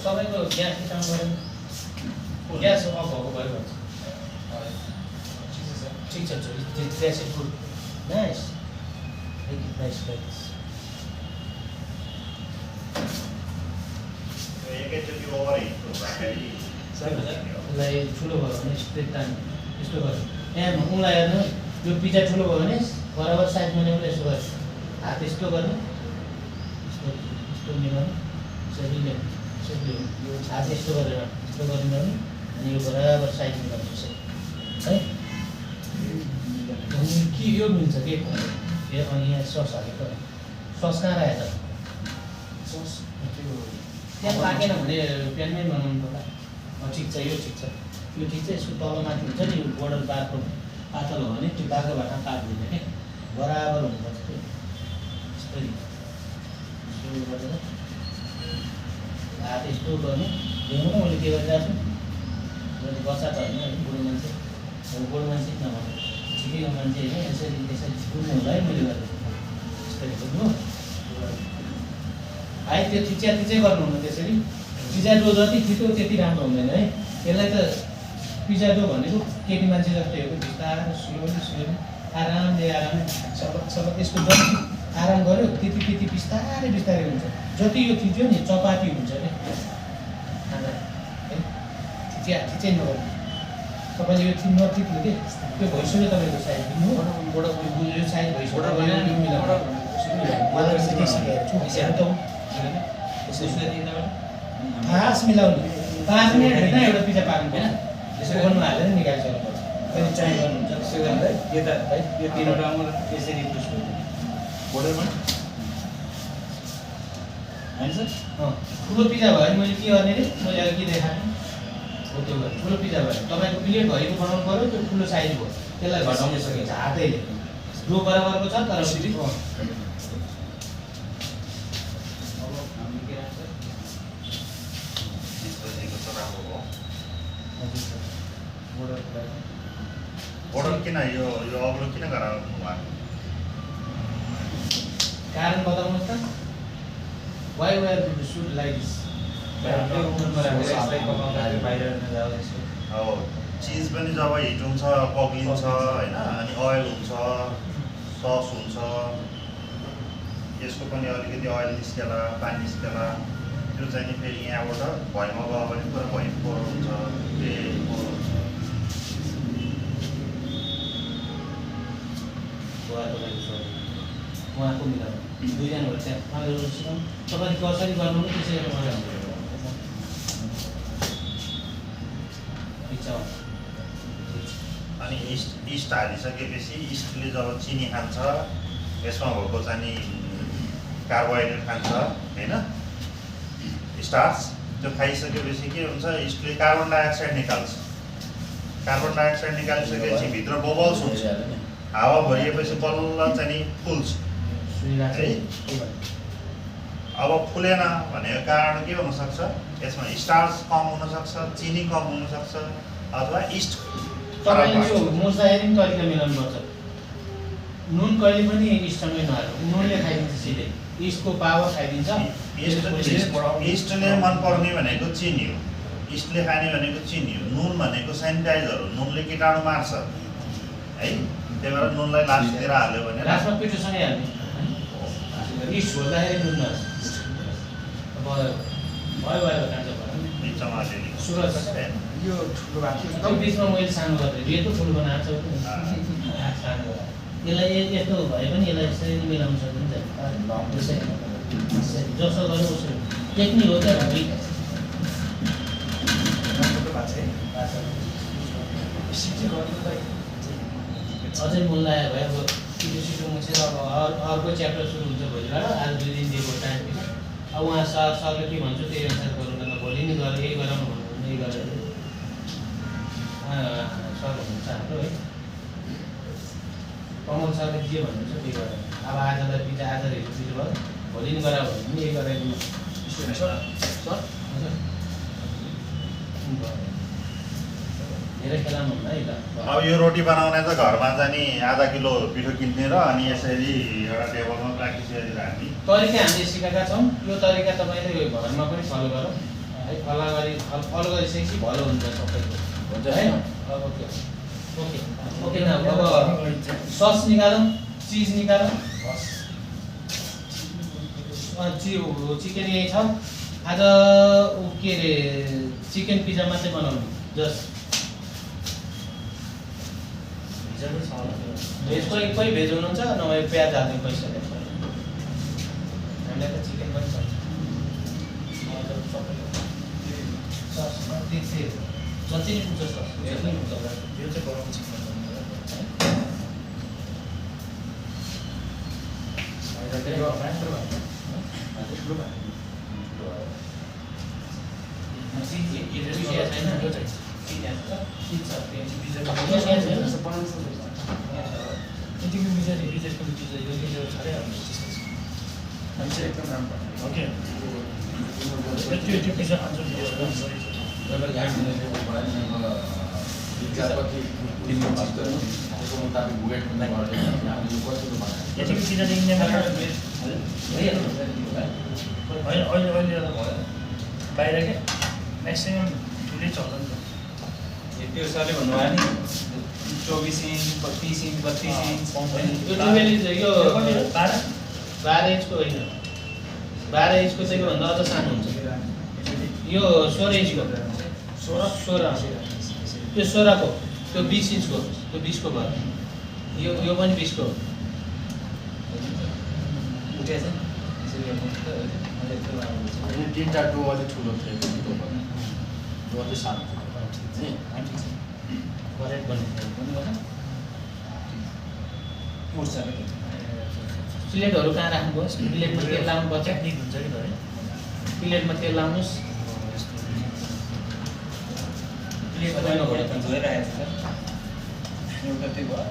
तपाईँको ग्यास काम गरेन ग्यास अफ भएको भयो भन्छ ठिक छ gas is good nice make it nice like this यसलाई ठुलो भयो भने स्ट्रेट तान्नु यस्तो गर्नु यहाँ उनलाई हेर्नु यो पिज्जा ठुलो भयो भने बराबर साइजमा ल्याउनु यसो गर्नु हात यस्तो गर्नु यस्तो यस्तो मिलाउनु यसरी ल्याउनु यसरी यो हात यस्तो गरेर यस्तो गर्नु अनि यो बराबर साइज मिलाउनु यसरी है अनि के यो मिल्छ के यो अनि यहाँ सस हालेको सस कहाँ राखेको छ सस त्यहाँ पाकेन भने प्यानमै बनाउनु पर्ला ठिक छ यो ठिक छ यो ठिक छ यसको तलमाथि हुन्छ नि बोर्डर बाटो पातल हो भने त्यो बाटो भाटा काट्दैन क्या बराबर हुनुपर्छ त्यो यस्तै यस्तो गरेर हात यस्तो गर्ने हेर्नु न मैले के गरिरहेको छु मैले बच्चा त होइन बुढो मान्छे बुढो मान्छे नभन्नु ठिकैको मान्छे होइन यसरी यसरी बुझ्नु होला है मैले गरेको यस्तै बुझ्नु है त्यो थिचै गर्नुहुन्न त्यसरी पिज्जा डो जति छिटो त्यति राम्रो हुँदैन है यसलाई त पिज्जा डो भनेको केटी मान्छे जस्तै हो बिस्तारै स्लोली आरामले सबक यसको जति आराम गर्यो त्यति बिस्तारै हुन्छ जति यो थिच्यो नि चपाती हुन्छ क्या खाँदा है थिचै नगर्नु तपाईँले यो नथिच्नु कि त्यो भइसक्यो तपाईँको साइज दिनु यो साइज भइसक्यो फास्ट मिलाउनु 5 मिनट होइन एउटा पिज्जा पाक्नु होइन यसो गर्नु हालेर निकालिसक्नु पर्छ फेरि ट्राई गर्नुहुन्छ त्यसो गर्दा यता है यो तिनवटा यसरी पुस गर्नु बोर्डरमा होइन सर ठुलो पिज्जा भयो भने मैले के गर्ने रे मैले अघि के देखाएँ हो त्यो गर्नु ठुलो पिज्जा भयो तपाईँको प्लेट भएको बनाउनु पऱ्यो त्यो ठुलो साइज भयो त्यसलाई घटाउन सकिन्छ हातैले डो बराबरको छ तर फेरि बोर्डर किन यो अग्लो किन गराउनु भएको कारण बताउनुहोस् त why were to suit like this अब चिज पनि जब हिट हुन्छ पग्लिन्छ होइन अनि ओइल हुन्छ सस हुन्छ यसको पनि अलिकति ओइल निस्केला पानी निस्केला त्यो चाहिँ नि फेरि यहाँबाट भुइँमा गयो भने पुरा भुइँ फोहोर हुन्छ उहाँको मिलाउनु दुईजनाहरू त्यहाँ उहाँहरू सिकाउनु तपाईँले कसरी गर्नु त्यसै अनि इस्ट हालिसकेपछि इस्टले जब चिनी खान्छ यसमा भएको चाहिँ नि कार्बोहाइड्रेट खान्छ होइन स्टार्च त्यो खाइसकेपछि के हुन्छ इस्टले कार्बन डाइअक्साइड निकाल्छ कार्बन डाइअक्साइड निकालिसकेपछि भित्र बबल्स हुन्छ हावा भरिएपछि बल्ल चाहिँ नि फुल्छ है अब फुलेन भनेको कारण के हुनसक्छ यसमा स्टार्च कम हुनसक्छ चिनी कम हुनसक्छ अथवा इस्ट तपाईँले यो मुसाहेरी पनि तरिका मिलाउनु पर्छ नुन कहिले पनि इस्टमै नहाल्नु नुनले खाइदिन्छ सिधै इस्टको पावर खाइदिन्छ इस्टले मनपर्ने भनेको चिनी हो इस्टले खाने भनेको चिनी हो नुन भनेको सेनिटाइजर हो नुनले कीटाणु मार्छ है त्यही भएर नुनलाई लास्टतिर हाल्यो भने लास्टमा पिठोसँगै हाल्ने इस्ट खोल्दाखेरि नुन नहाल्छ भयो कान्छ सुरज यो ठुलो भएको त्यो बिचमा मैले सानो गर्दै यत्रो ठुलो बनाएको छ सानो यसलाई यस्तो भए पनि यसलाई यसरी मिलाउन सकिन्छ जसो गर्यो उसो टेक्निक हो क्या अझै मन लाग्यो भए अब छिटो मुछेर अब अर्को च्याप्टर सुरु हुन्छ भोलिबाट आज 2 दिन दिएको टाइम पनि अब उहाँ सरले के भन्छ त्यही अनुसार गरौँ न भोलि नै गरेर यही गराउनु भन्नु यही गरेर सर हुनुहुन्छ हाम्रो है कमल सरले जे भन्नुहुन्छ त्यही गरेर अब आजलाई पिज्जा आज हेर्नु पिज्जा भयो भोलि नै गरायो भने पनि यही गराइदिनु सर हजुर धेरै खेलाउनु हुन्न है ल अब यो रोटी बनाउने त घरमा चाहिँ नि आधा किलो पिठो किन्ने र अनि यसरी एउटा टेबलमा प्र्याक्टिस गरेर हामी तरिका हामीले सिकाएका छौँ यो तरिका तपाईँले यो घरमा पनि फलो गरौँ है फलो गरिसकेपछि भलो हुन्छ सबैको हुन्छ होइन ओके ओके ओके न अब सस निकालौँ चिज निकालौँ चिकन यही छ आज के अरे चिकन पिज्जा मात्रै बनाउनु जस्ट भेज कोही भेज हुनुहुन्छ नभए प्याज हाल्ने पैसा हामीलाई त चिकन पनि छ सस जति नै पुग्छ सस जति नै पुग्छ यो चाहिँ गरम एकदम राम्रो ओके त्यो पिज्जा खान्छ अहिले भयो बाहिर क्या म्याक्सिमम् ठुलै चल्छ नि त त्यो सरले भन्नुभयो नि 24 इन्च 30 इन्च 32 इन्च यो डुबेली चाहिँ यो 12 इन्चको होइन 12 इन्चको चाहिँ योभन्दा अझ सानो हुन्छ यो 16 इन्चको 16 त्यो 16 को त्यो 20 इन्चको त्यो 20 को भयो यो पनि 20 को उठेछ तिनवटा डो अलिक ठुलो थियो डो अलिक सानो करेक्ट उठ्छ प्लेटहरू कहाँ राख्नुहोस् प्लेटमा तेल लाउनुपर्छ टेक्निक हुन्छ कि है प्लेटमा तेल लाउनुहोस् प्लेटमा धोइरहेको छ एउटा त्यो भयो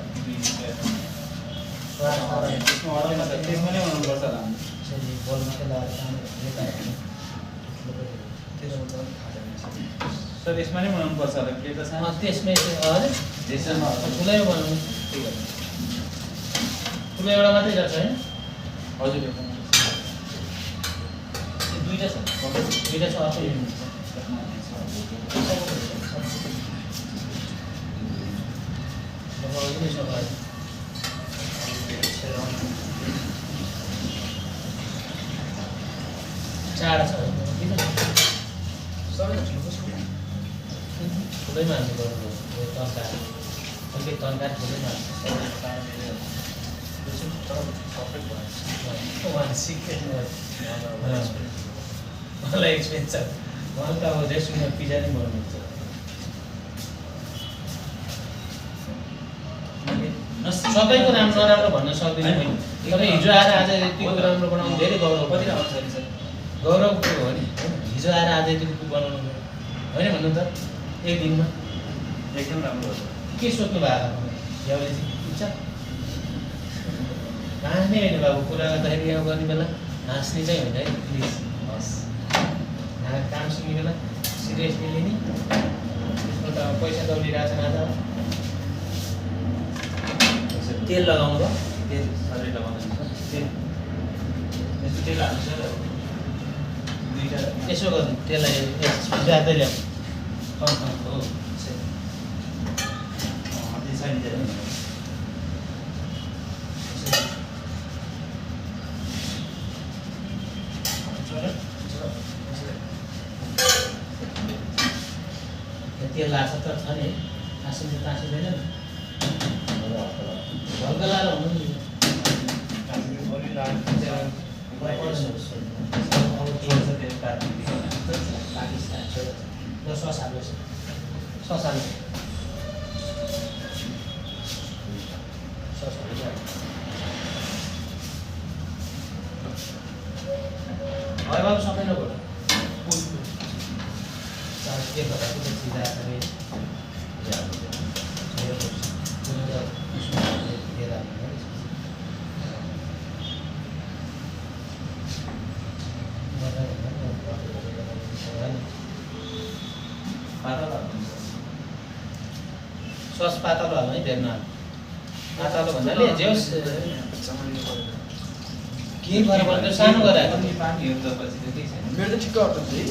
त्यसमा अरूमा त त्यसमा नै हुनुपर्छ होला सर यसमा नै बनाउनुपर्छ होला प्लेट त सानो त्यसमै हजुर त्यसमा ठुलै बनाउनु ठुलो एउटा मात्रै जान्छ होइन हजुर दुईवटा छ दुईवटा छ अर्को चार छ ठुलैमा हाल्नु पर्यो तन्काएर अलिकति तन्काएर ठुलैमा मलाई एक्सपिरियन्स छ मलाई त अब रेस्टुरेन्टमा पिज्जा नै बनाउनुहुन्छ सबैको राम्रो नराम्रो भन्न सक्दिनँ मैले तपाईँ हिजो आएर आज यतिको राम्रो बनाउनु धेरै गौरव कति राम्रो छ गौरवको हो नि हिजो आएर आज यतिको बनाउनु होइन भन्नु त एक दिनमा एकदम राम्रो हो के सोध्नु भएको याउले चाहिँ ठिक छ हाँस्ने होइन बाबु कुरा गर्दाखेरि यहाँ गर्ने बेला हाँस्ने चाहिँ होइन है प्लिज हस् काम सिक्ने बेला सिरियसली लिने त्यसमा त पैसा दौडिरहेको छ आज तेल लगाउनु भयो तेल सधैँ लगाउँदैन तेल यसो तेल हाल्नु छ दुईवटा यसो गर्नु त्यसलाई ज्यादै ल्याऊ हो तेल लाग्छ त छ नि आसिन्छ तासिँदैन नि हल्का लाएर हुनु नि सस हाल्नुहोस् सस हाल्नु सस हाल्नु बाबु सबै नभयो के भएर सिधा सस पातलो हाल्नु है, धेर नहाल्नु। पातलो भन्नाले जे होस् केही फरक पर्दैन, सानो गराएको। मेरो त ठिक्क अट्छ है।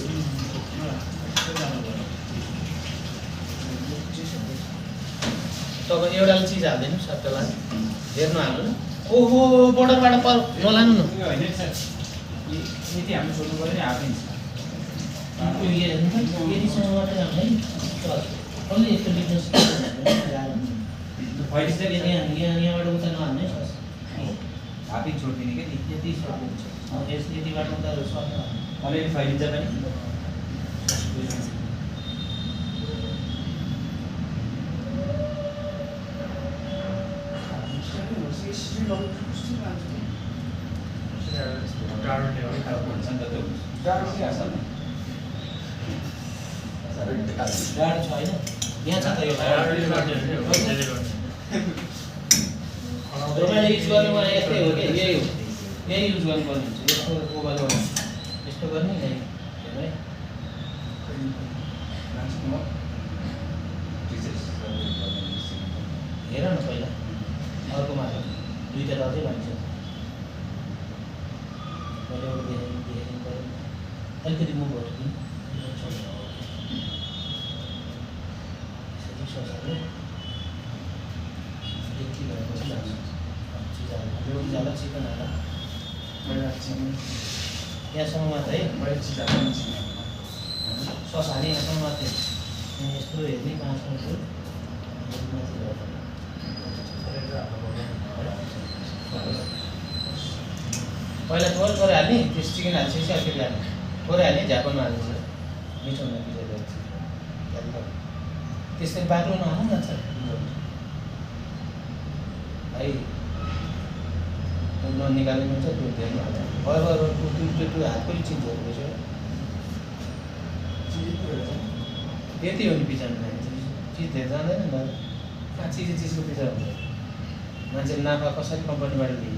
तपाईँ एउटा चिज हाल्दैन सबैलाई धेर नहाल्नु न। ओहो बोर्डरबाट नलानु न। यति हामी छोड्नु पऱ्यो नि हाफ इन्च। यतिसम्म मात्रै हाल्नु है। कसले यस्तो लेख्नु यहाँबाट उता नहाल्नु है सस। हाफ इन्च छोडिदिने क्या नि। यति सक्नुहुन्छ यतिबाट उता सक्नु अलिअलि फैलिन्छ पनि। डाँडो छ होइन, यहाँ छ त यो तपाईँले युज गर्नुमा यस्तै हो कि यही हो, यही युज गर्नुपर्ने हुन्छ। यस्तो ओभर यस्तो गर्ने यही हेर्नु है। हेर न पहिला अर्को मात्र दुईवटा त अझै भन्छ। मैले एउटा देखाइदिनु पऱ्यो, अलिकति मुभ भयो कि ससले यति भएपछि लाग्छ चिज हाल्नु। रोटी जाला चिकन हाल यहाँसम्म मात्र है। सस हाल्ने यहाँसम्म मात्रै। यस्तो हेर्ने 5 मिनट पहिला थोरै थोरै हाल्ने, त्यस चिकन हाल्छेपछि अलिकति हाल्ने, थोरै हाल्ने, झापामा हाल्छ मिठो हुने पिज्जा ल्याउँछ। त्यसरी बाक्लो नहाल्नु न छ है। ननिकाल्ने हुन्छ त्यो धेरै हाल्छ। भयो त्यो हातकै चिजहरू रहेछ त्यति हो नि पिज्जामा। चिज धेरै जाँदैन नि त, कहाँ चिजको पिज्जा हुन्छ। मान्छेले नाफा कसरी कम्पनीबाट लिने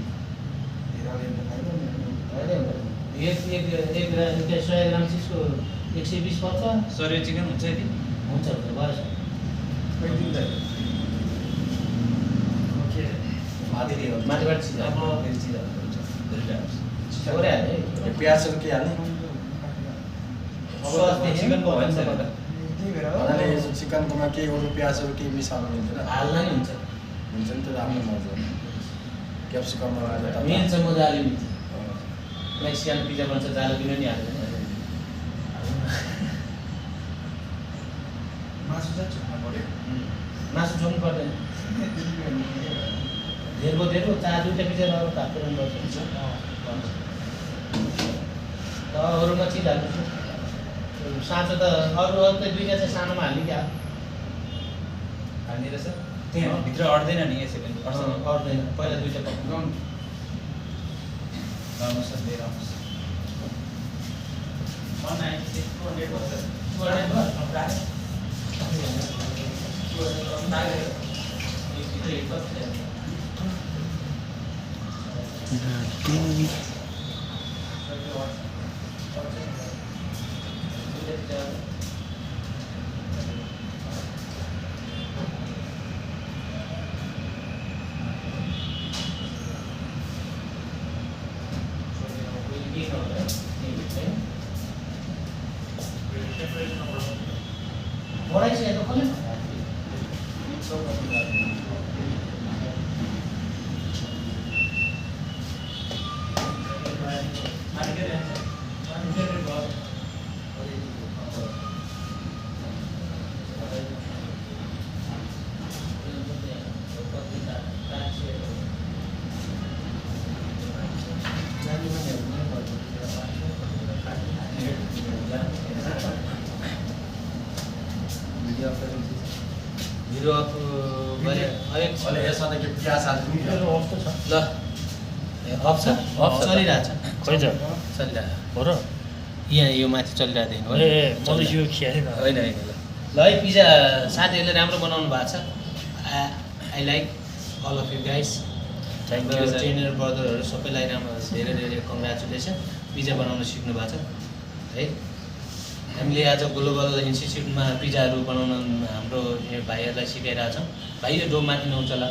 एक 100 ग्राम चिजको 120 पर्छ। सरी चिकन हुन्छ यति हुन्छ भएछ। माथिबाट चिज थोरै हाल्ने है। प्याजहरू के हाल्ने? चिकनको भन्छ भन्नाले यो चिकनकोमा केही अरू प्याजहरू केही मिसाउनु मिल्दैन? हाल्दा नि हुन्छ। हुन्छ नि त, राम्रो मजा क्याप्सिकममा मिल्छ मजाले मिल्छ। मेक्सिकन पिज्जा भन्छ जालो किन नि हाल्दैन। मासु चाहिँ छोड्नु पऱ्यो। मासु छोड्नु पर्दैन। धेरको दुईवटा पिज्जा लगाएर भात पर्छ। अरूमा चिज हाल्नु साँचो त अरू त दुईवटा चाहिँ सानोमा हाल्ने क्या हाल्ने रहेछ त्यहाँ भित्र अट्दैन नि यसै पनि अट्दैन। पहिला दुईवटा पकाउनु लाउनुहोस् न लिएर आउनुहोस्। बढाइ चाहिँ हेर्नु कसले भिडियो अफ गरे अहिले यसमा त के प्याज हाल्नु अफ त छ ल अफ छ अफ चलिरहेछ खोइ त चलिरहेछ हो र यहाँ यो माथि चलिरहेको ए मैले यो खियाएँ होइन होइन ल है पिज्जा साथीहरूले राम्रो बनाउनु भएको छ I like all of you guys thank you trainer ब्रदरहरू सबैलाई राम्रो धेरै धेरै कङ्ग्रेचुलेसन पिज्जा बनाउन सिक्नु भएको छ है हामीले आज ग्लोबल इन्स्टिच्युटमा पिज्जाहरू बनाउन हाम्रो यो भाइहरूलाई सिकाइरहेछौँ। भाइ यो डो माथि नउचला,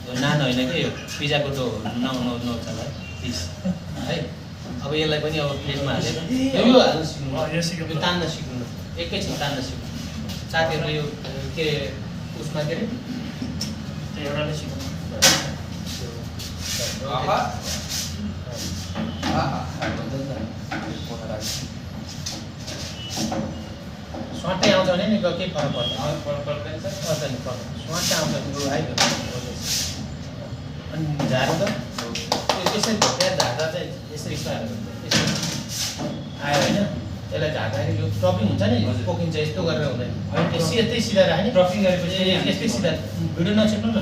यो नान होइन कि यो पिज्जाको डो नउचला प्लिज है। अब यसलाई पनि अब प्लेटमा हालेर यो हाल्न सिक्नु, यो तान्न सिक्नु, एकैछिन तान्न सिक्नु। साथीहरूले यो के उसमा के अरे एउटाले सिक्नु स्वाटै आउँछ भने नि केही फरक पर्दैन स्वाटै आउँछ तिम्रो आइगयो। अनि झार्नु त यसरी भोटेर झार्दा चाहिँ यसरी आयो होइन, यसलाई झार्दाखेरि यो टपिङ हुन्छ नि पोकिन्छ, यस्तो गरेर हुँदैन। यस्तै सिधा राख्ने, ट्रफिङ गरेपछि यस्तै सिधा भिडियो नछिट्नु न,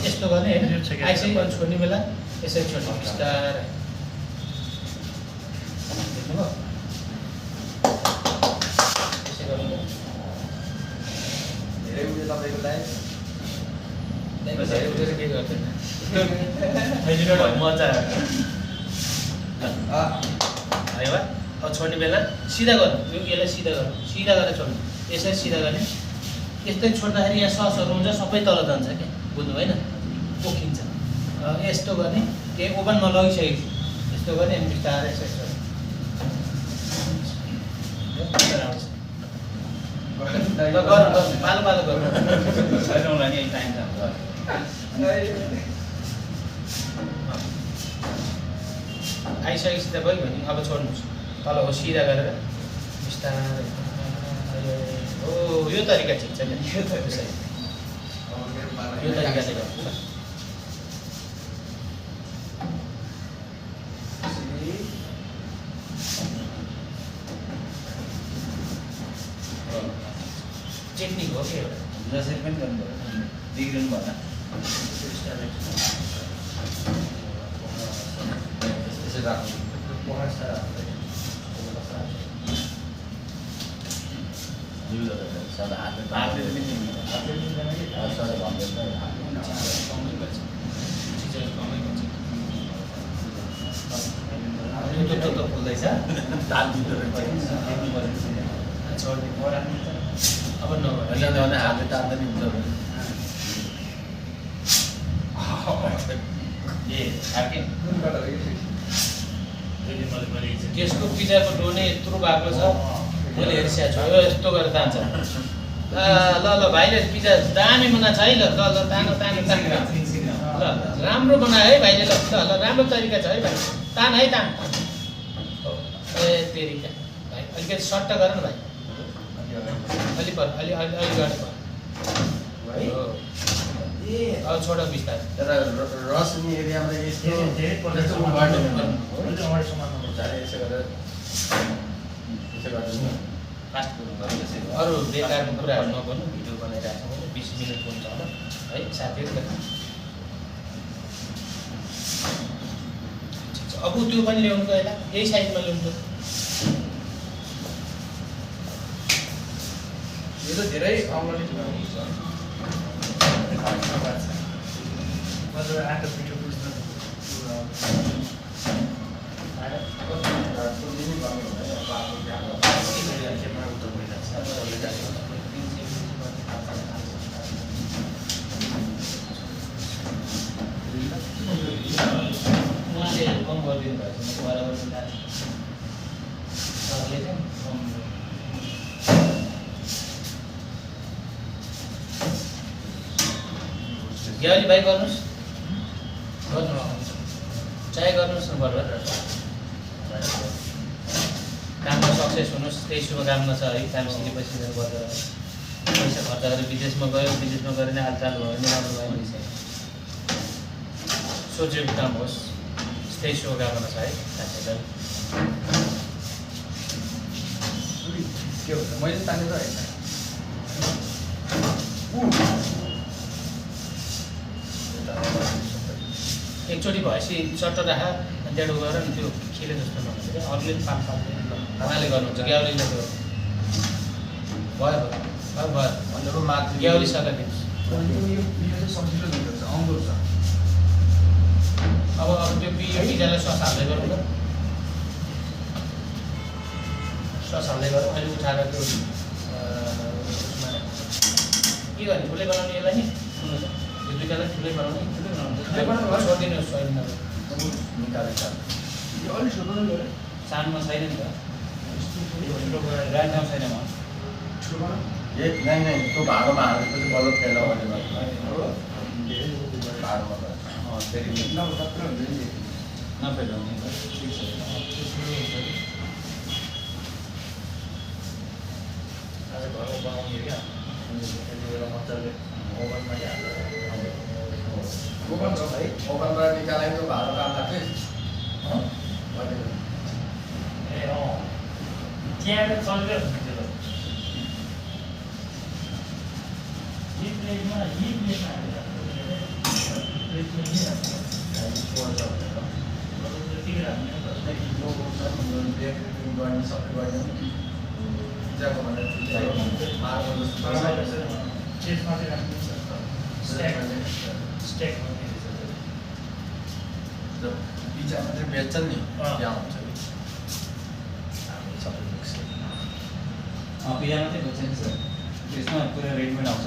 यस्तो गर्ने होइन। आइसक्यो अनि छोड्ने बेला यसरी छोड्नु बिस्तारै, देख्नुभयो यसै गर्नु। धेरै उयो तपाईँको लागि धेरै उठेर केही गर्दैन मजा है वा। अब छोड्ने बेला सिधा गर्नु, यसलाई सिधा गर्नु, सिधा गरेर छोड्नु, यसरी सिधा गर्ने। यस्तै छोड्दाखेरि यहाँ ससहरू हुन्छ सबै तल जान्छ क्या, बुझ्नु होइन, पोखिन्छ। यस्तो गर्ने, केही ओभनमा लगिसकेको छु, यस्तो गर्ने अनि बिस्तारै यसो ल गर्नु गर्नु, पालो पालो गर्नु। छैनौँलाई नि टाइम छ आइसकेपछि त भयो भने अब छोड्नुहोस्, तल हो सिधा गरेर बिस्तारै। हो यो तरिका ठिक छ नि, यो तरिकाले गर्नु। टेक्निक हो कि एउटा जसरी पनि गर्नुभयो, बिग्रिनु भएन। यसरी राख्नु हातले पनि फुल्दैछ छोड्ने अब हातले तान्दा नि हुन्छ त्यसको पिज्जाको डो नै यत्रो भएको छ, मैले हेरिसकेको छु। यो यस्तो गरेर तान्छ। ल ल भाइले पिज्जा दामी बनाएको छ है, ल ल ल तानो तानो तानो ल राम्रो बनायो है भाइले, ल ल ल राम्रो तरिका छ है भाइ, तान है तान। ए तेरिका भाइ अलिकति सट्ट गर न भाइ, अलि पर अलि अलि अलि गर्नु भयो। अब छोड बिस्तारै। तर रसनी एरियामा यस्तो धेरै यस्तो पर्छ गर्दैन। हाम्रो समाजमा यसो गरेर फास्ट फुड अरू बेकारको कुराहरू नगर्नु, भिडियो बनाइरहेको छ भने 20 मिनट हुन्छ होला है साथीहरू। अब त्यो पनि ल्याउनु गएला, यही साइडमा ल्याउनु त। यो त धेरै अगाडि मतलब आँटा पिठो बुझ्न उहाँले कम गरिदिनु भएछ, म बराबर मिलाएर सरले चाहिँ कम ग्याउली भाइ गर्नुहोस्, चाहे गर्नुहोस् न बराबर। काममा सक्सेस हुनुहोस्, त्यही शुभकामना छ है। काम सिकेपछि गर्दा पैसा खर्च गरेर विदेशमा गयो, विदेशमा गएर नै हालचाल भयो भने राम्रो भयो नि। सोचेको काम होस्, त्यही शुभकामना छ है साथीहरूलाई। के हो मैले तानेर होइन एकचोटि भएपछि चट्ट राख अनि डेढो गरेर नि त्यो खेले जस्तो नहुन्छ क्या, अरूले पनि पाल पाल्दैन। उहाँले गर्नुहुन्छ, ग्याउलीले त्यो भयो भयो भयो अन्त माथि ग्याउली सकाइदिनुहोस्। यो चाहिँ सजिलो हुन्छ आउँदो छ। अब त्यो पिज्जालाई सस हाल्दै गरौँ न। ससाल्दै गरौँ अहिले उठाएर त्यो उसमा के गर्ने ठुलै बनाउने यसलाई नि यो दुईटालाई ठुलै बनाउने छोडिदिनुहोस् होइन निकालेको यो अलिक छोटो नै गऱ्यो सानोमा छैन नि त ठुलो गएर ग्रान्ड ठाउँ छैन म ए नै त्यो भाँडोमा हालेपछि बल्ल फेर्न भने भाँडोमा फेरि नफेलाउने आज घरमा बनाउने क्या बेला मजाले ओभनमा ओभन छ भाइ ओभनबाट निकालेको त्यो भाँडो काम लाग्छ ए त्यहाँ चल्दै हुन्छ त्यो यी प्लेटमा हालेर पिज्जा मात्रै बेच्छन् नि त्यहाँ हुन्छ पिज्जा मात्रै खोज्छ नि सर त्यसमा पुरा रेडमेड आउँछ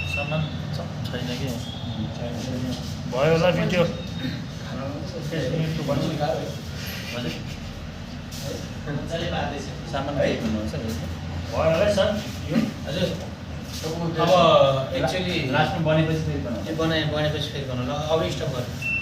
सामान छैन कि भयो होला भिडियो मजाले पार्दैछ सामान है भन्नुहुन्छ नि भयो होला सर यो हजुर अब एक्चुअली लास्टमा बनेपछि फेरि बनाउँछ बनाएपछि फेरि बनाउनु अब स्टप गर्नु